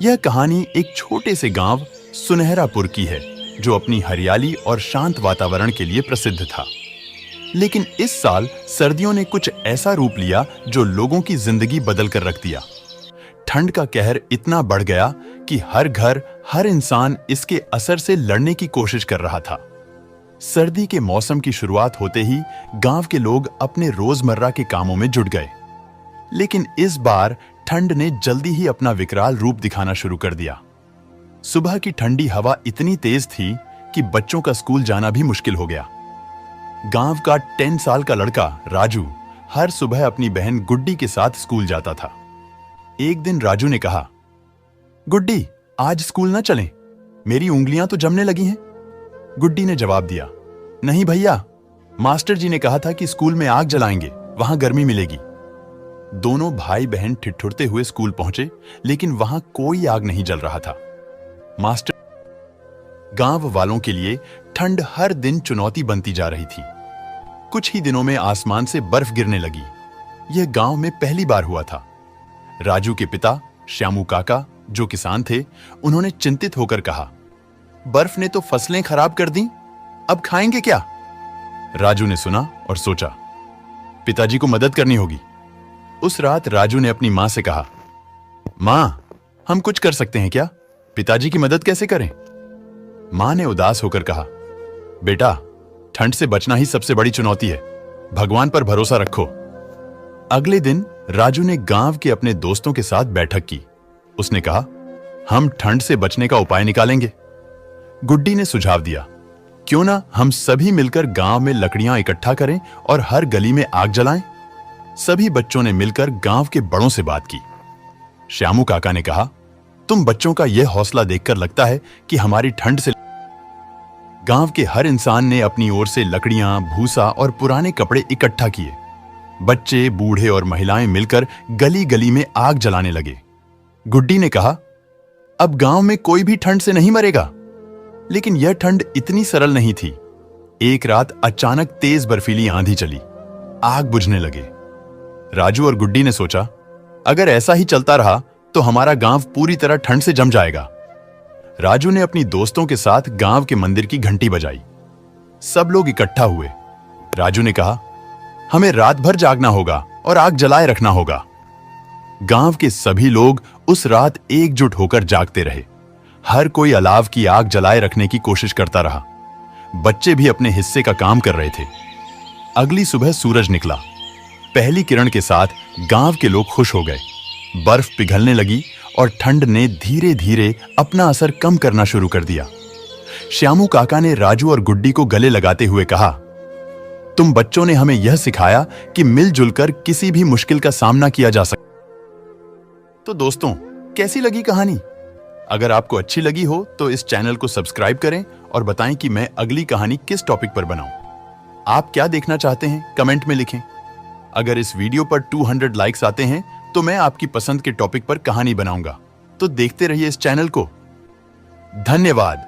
यह कहानी एक छोटे से गांव सुनहरापुर की है, जो अपनी हरियाली और शांत वातावरण के लिए प्रसिद्ध था। लेकिन इस साल सर्दियों ने कुछ ऐसा रूप लिया जो लोगों की जिंदगी बदल कर रख दिया। ठंड का कहर इतना बढ़ गया कि हर घर, हर इंसान इसके असर से लड़ने की कोशिश कर रहा था। सर्दी के मौसम की शुरुआत होते ही गांव के लोग अपने रोजमर्रा के कामों में जुट गए। लेकिन इस बार ठंड ने जल्दी ही अपना विकराल रूप दिखाना शुरू कर दिया। सुबह की ठंडी हवा इतनी तेज थी कि बच्चों का स्कूल जाना भी मुश्किल हो गया। गांव का 10 साल का लड़का राजू हर सुबह अपनी बहन गुड्डी के साथ स्कूल जाता था। एक दिन राजू ने कहा, गुड्डी, आज स्कूल ना चलें, मेरी उंगलियां तो जमने लगी हैं। गुड्डी ने जवाब दिया, नहीं भैया, मास्टर जी ने कहा था कि स्कूल में आग जलाएंगे, वहां गर्मी मिलेगी। दोनों भाई बहन ठिठुरते हुए स्कूल पहुंचे, लेकिन वहां कोई आग नहीं जल रहा था। मास्टर गांव वालों के लिए ठंड हर दिन चुनौती बनती जा रही थी। कुछ ही दिनों में आसमान से बर्फ गिरने लगी। यह गांव में पहली बार हुआ था। राजू के पिता श्यामू काका, जो किसान थे, उन्होंने चिंतित होकर कहा, बर्फ ने तो फसलें खराब कर दी, अब खाएंगे क्या? राजू ने सुना और सोचा, पिताजी को मदद करनी होगी। उस रात राजू ने अपनी मां से कहा, मां, हम कुछ कर सकते हैं क्या? पिताजी की मदद कैसे करें? मां ने उदास होकर कहा, बेटा, ठंड से बचना ही सबसे बड़ी चुनौती है, भगवान पर भरोसा रखो। अगले दिन राजू ने गांव के अपने दोस्तों के साथ बैठक की। उसने कहा, हम ठंड से बचने का उपाय निकालेंगे। गुड्डी ने सुझाव दिया, क्यों ना हम सभी मिलकर गांव में लकड़ियां इकट्ठा करें और हर गली में आग जलाएं। सभी बच्चों ने मिलकर गांव के बड़ों से बात की। श्यामू काका ने कहा, तुम बच्चों का यह हौसला देखकर लगता है कि हमारी ठंड से। गांव के हर इंसान ने अपनी ओर से लकड़ियां, भूसा और पुराने कपड़े इकट्ठा किए। बच्चे, बूढ़े और महिलाएं मिलकर गली गली में आग जलाने लगे। गुड्डी ने कहा, अब गांव में कोई भी ठंड से नहीं मरेगा। लेकिन यह ठंड इतनी सरल नहीं थी। एक रात अचानक तेज बर्फीली आंधी चली, आग बुझने लगे। राजू और गुड्डी ने सोचा, अगर ऐसा ही चलता रहा तो हमारा गांव पूरी तरह ठंड से जम जाएगा। राजू ने अपनी दोस्तों के साथ गांव के मंदिर की घंटी बजाई। सब लोग इकट्ठा हुए। राजू ने कहा, हमें रात भर जागना होगा और आग जलाए रखना होगा। गांव के सभी लोग उस रात एकजुट होकर जागते रहे। हर कोई अलाव की आग जलाए रखने की कोशिश करता रहा। बच्चे भी अपने हिस्से का काम कर रहे थे। अगली सुबह सूरज निकला। पहली किरण के साथ गांव के लोग खुश हो गए। बर्फ पिघलने लगी और ठंड ने धीरे धीरे अपना असर कम करना शुरू कर दिया। श्यामू काका ने राजू और गुड्डी को गले लगाते हुए कहा, तुम बच्चों ने हमें यह सिखाया कि मिलजुल कर किसी भी मुश्किल का सामना किया जा सकता। तो दोस्तों, कैसी लगी कहानी? अगर आपको अच्छी लगी हो तो इस चैनल को सब्सक्राइब करें और बताएं कि मैं अगली कहानी किस टॉपिक पर बनाऊं। आप क्या देखना चाहते हैं, कमेंट में लिखें। अगर इस वीडियो पर 200 लाइक्स आते हैं तो मैं आपकी पसंद के टॉपिक पर कहानी बनाऊंगा। तो देखते रहिए इस चैनल को। धन्यवाद।